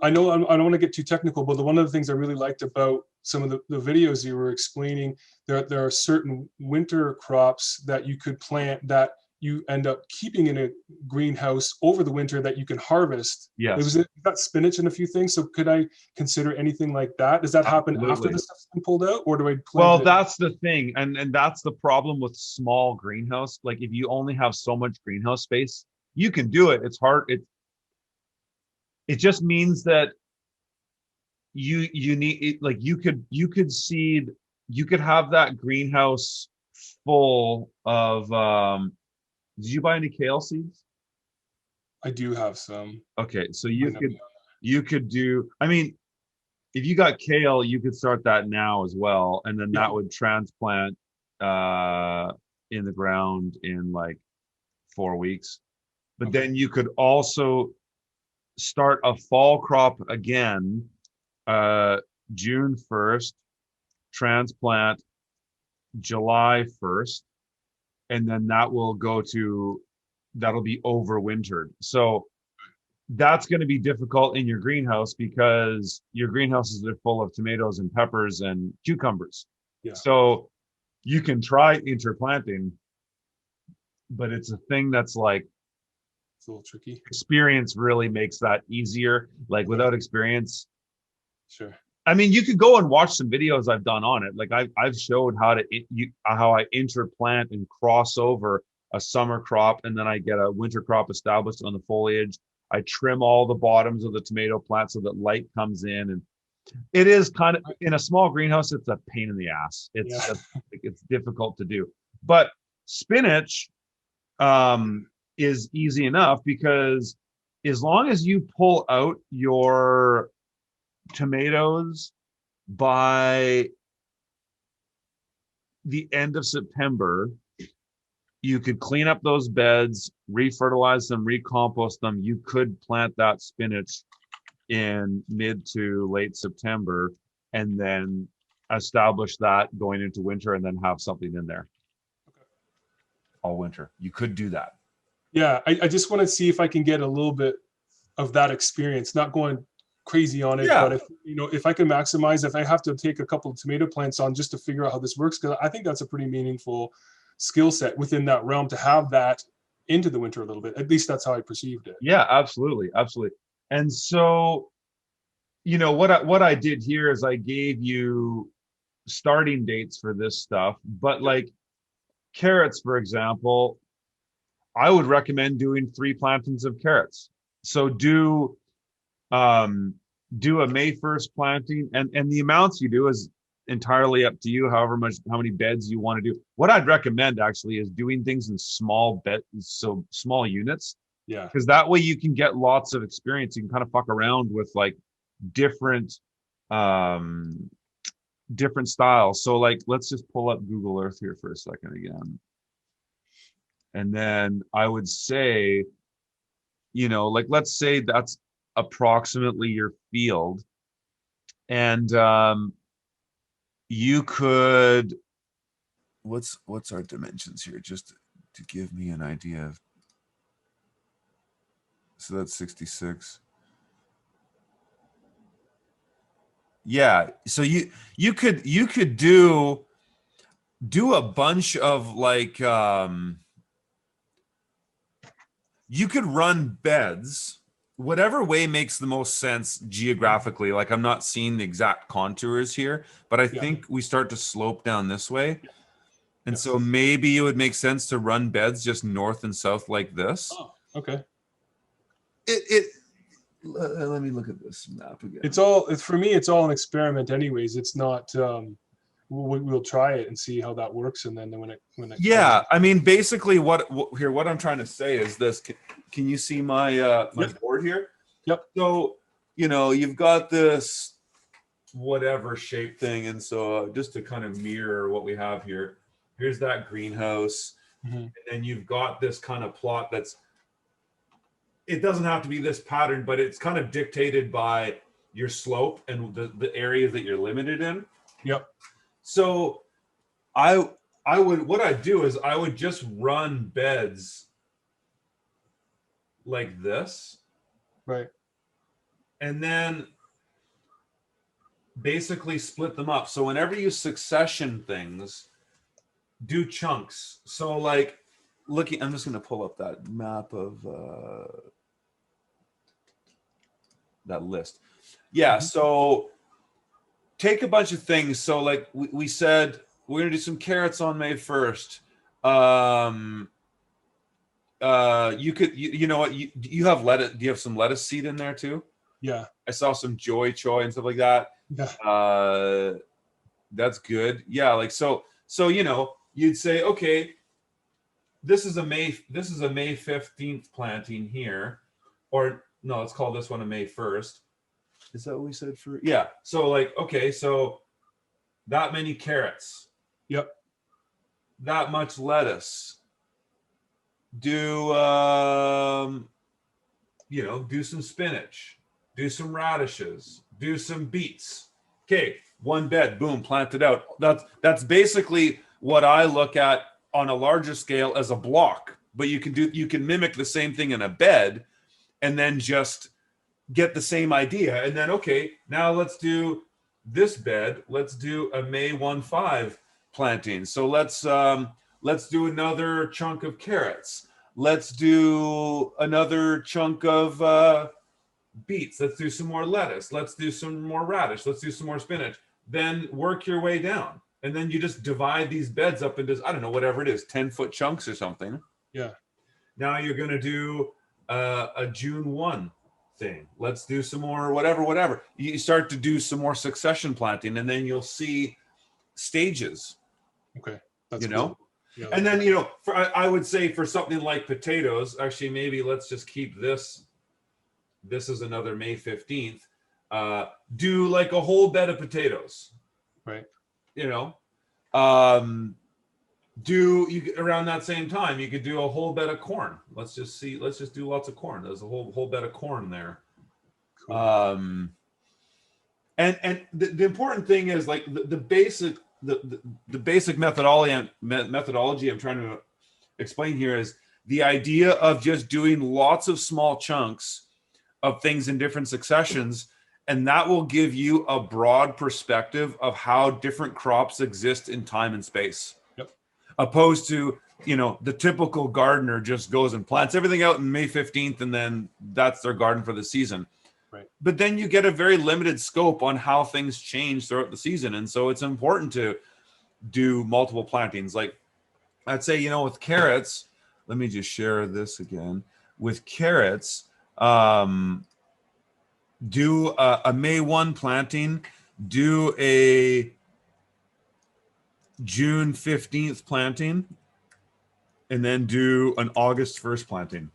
I know I don't want to get too technical, but one of the things I really liked about some of the videos you were explaining, there are certain winter crops that you could plant that you end up keeping in a greenhouse over the winter that you can harvest. Yes. It was got spinach and a few things. So could I consider anything like that? Does that happen after the stuff's been pulled out, or do I plant Well, it? that's the thing, and that's the problem with small greenhouse. Like if you only have so much greenhouse space, you can do it. It's hard. It just means that you need like you could seed, you could have that greenhouse full of did you buy any kale seeds? I do have some. Okay, so you could do, I mean, if you got kale, you could start that now as well, and then that would transplant in the ground in like 4 weeks. But then you could also start a fall crop again June 1st, transplant July 1st, and then that'll be overwintered. So that's going to be difficult in your greenhouse because your greenhouses are full of tomatoes and peppers and cucumbers. Yeah. So you can try interplanting, but it's a thing that's like, it's a little tricky. Experience really makes that easier. Like without experience. Sure. I mean, you could go and watch some videos I've done on it. Like I've showed how I interplant and cross over a summer crop, and then I get a winter crop established on the foliage. I trim all the bottoms of the tomato plant so that light comes in, and it is kind of, in a small greenhouse, it's a pain in the ass. It's difficult to do. But spinach is easy enough, because as long as you pull out your tomatoes by the end of September, you could clean up those beds, refertilize them, recompost them. You could plant that spinach in mid to late September, and then establish that going into winter, and then have something in there all winter. You could do that. Yeah, I just want to see if I can get a little bit of that experience, not going crazy on it, but if I can maximize, if I have to take a couple of tomato plants on just to figure out how this works, because I think that's a pretty meaningful skill set within that realm to have that into the winter a little bit. At least that's how I perceived it. Yeah, absolutely. And so, what I did here is I gave you starting dates for this stuff, but like carrots, for example, I would recommend doing 3 plantings of carrots. So do a May 1st planting, and the amounts you do is entirely up to you, how many beds you want to do. What I'd recommend actually is doing things in small units. Yeah. Because that way you can get lots of experience. You can kind of fuck around with like different styles. So like, let's just pull up Google Earth here for a second again. And then I would say, like, let's say that's approximately your field. And you could, what's our dimensions here, just to give me an idea of. So that's 66. Yeah. So you could do a bunch of like, you could run beds whatever way makes the most sense geographically. Like, I'm not seeing the exact contours here, but I think we start to slope down this way. And so maybe it would make sense to run beds just north and south like this. Oh, okay. Let me look at this map again. For me, it's all an experiment anyways. It's not, we'll try it and see how that works. And then when it I mean, basically what I'm trying to say is this. Can you see my board here? Yep. So, you've got this whatever shape thing. And so just to kind of mirror what we have here, here's that greenhouse. Mm-hmm. And then you've got this kind of plot it doesn't have to be this pattern, but it's kind of dictated by your slope and the areas that you're limited in. Yep. So what I'd do is I would just run beds like this. Right. and then basically split them up. So whenever you succession things, do chunks. So like I'm just going to pull up that map of that list. Yeah. So take a bunch of things. So like we said, we're going to do some carrots on May 1st. You know what, you have lettuce. Do you have some lettuce seed in there too? Yeah. I saw some choy and stuff like that. Yeah. That's good. Yeah. Like, so, you know, you'd say, okay, this is a May 15th planting here, or no, let's call this one a May 1st. Is that what we said for? Yeah. So like, okay, so that many carrots. Yep. That much lettuce. Do you know, do some spinach, do some radishes, do some beets. Okay, one bed, boom, plant it out. That's basically what I look at on a larger scale as a block. But you can mimic the same thing in a bed, and then just get the same idea. And then, okay, now let's do this bed. Let's do a May 1-5 planting. So let's do another chunk of carrots. Let's do another chunk of beets. Let's do some more lettuce. Let's do some more radish. Let's do some more spinach. Then work your way down. And then you just divide these beds up into, I don't know, whatever it is, 10-foot chunks or something. Yeah. Now you're going to do a June 1 thing. Let's do some more, whatever. You start to do some more succession planting, and then you'll see stages. Okay. That's you know? Cool. Yeah, and then, you know, I would say for something like potatoes, actually, maybe let's just keep this. This is another May 15th. Do like a whole bed of potatoes. Right. You know, around that same time, you could do a whole bed of corn. Let's just do lots of corn. There's a whole bed of corn there. Cool. And the important thing is like the basic methodology I'm trying to explain here is the idea of just doing lots of small chunks of things in different successions, and that will give you a broad perspective of how different crops exist in time and space. Yep. Opposed to, you know, the typical gardener just goes and plants everything out in May 15th and then that's their garden for the season. Right. But then you get a very limited scope on how things change throughout the season. And so it's important to do multiple plantings. Like I'd say, you know, with carrots, let me just share this again. With carrots, do a May 1 planting, do a June 15th planting, and then do an August 1st planting.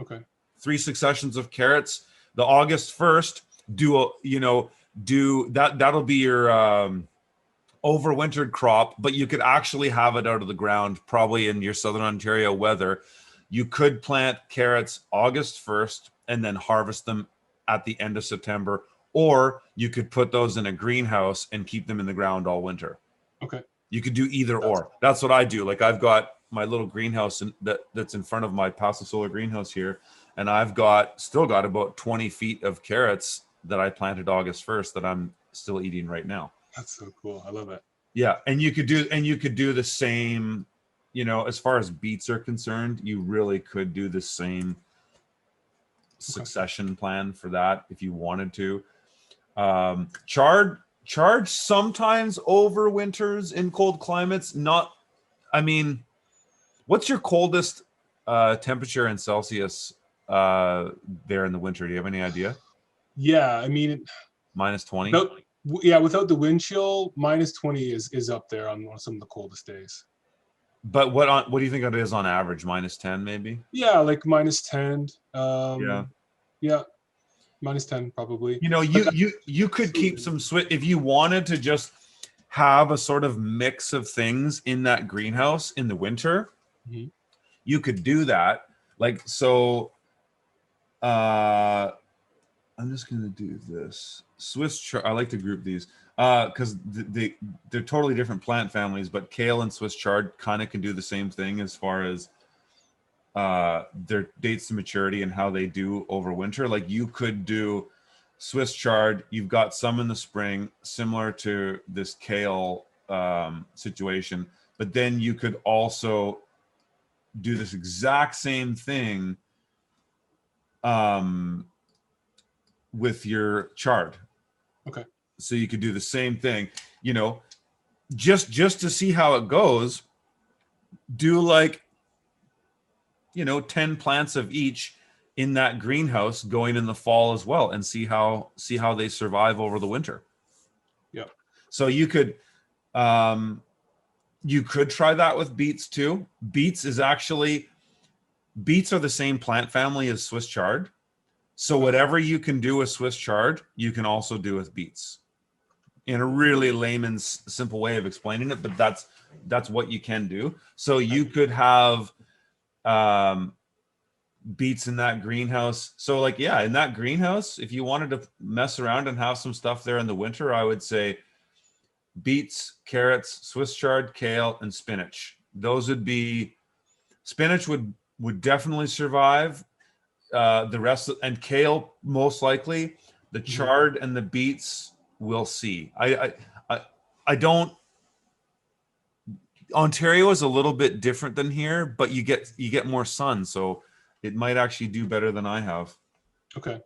Okay. 3 successions of carrots. The August 1st, do that'll be your overwintered crop, but you could actually have it out of the ground, probably in your Southern Ontario weather. You could plant carrots August 1st and then harvest them at the end of September, or you could put those in a greenhouse and keep them in the ground all winter. Okay. You could do either or. That's what I do. Like I've got my little greenhouse that's in front of my passive solar greenhouse here, and I've still got about 20 feet of carrots that I planted August 1st that I'm still eating right now. That's so cool. I love it. Yeah, and you could do the same, you know, as far as beets are concerned, you really could do the same succession plan for that if you wanted to. Chard sometimes overwinters in cold climates. What's your coldest temperature in Celsius there in the winter? Do you have any idea? Yeah, I mean, minus 20. Without the wind chill, minus 20 is up there on some of the coldest days. But what do you think it is on average? Minus 10 maybe? Yeah, like minus 10. Yeah, minus 10 probably. You know, you could keep some if you wanted to just have a sort of mix of things in that greenhouse in the winter. Mm-hmm. You could do that. Like, so I'm just going to do this. Swiss chard. I like to group these because they're totally different plant families, but kale and Swiss chard kind of can do the same thing as far as their dates to maturity and how they do over winter. Like you could do Swiss chard. You've got some in the spring, similar to this kale situation. But then you could also do this exact same thing with your chard. Okay. So you could do the same thing, you know, just to see how it goes. Do like, you know, 10 plants of each in that greenhouse going in the fall as well, and see how they survive over the winter. Yeah. So you could try that with beets too. Beets are the same plant family as Swiss chard. So whatever you can do with Swiss chard, you can also do with beets. In a really layman's simple way of explaining it, but that's what you can do. So you could have beets in that greenhouse. So like, yeah, in that greenhouse, if you wanted to mess around and have some stuff there in the winter, I would say beets, carrots, Swiss chard, kale, and spinach. Those would be, spinach would definitely survive. The rest and kale most likely. The chard and the beets, we'll see. I don't. Ontario is a little bit different than here, but you get more sun, so it might actually do better than I have. Okay.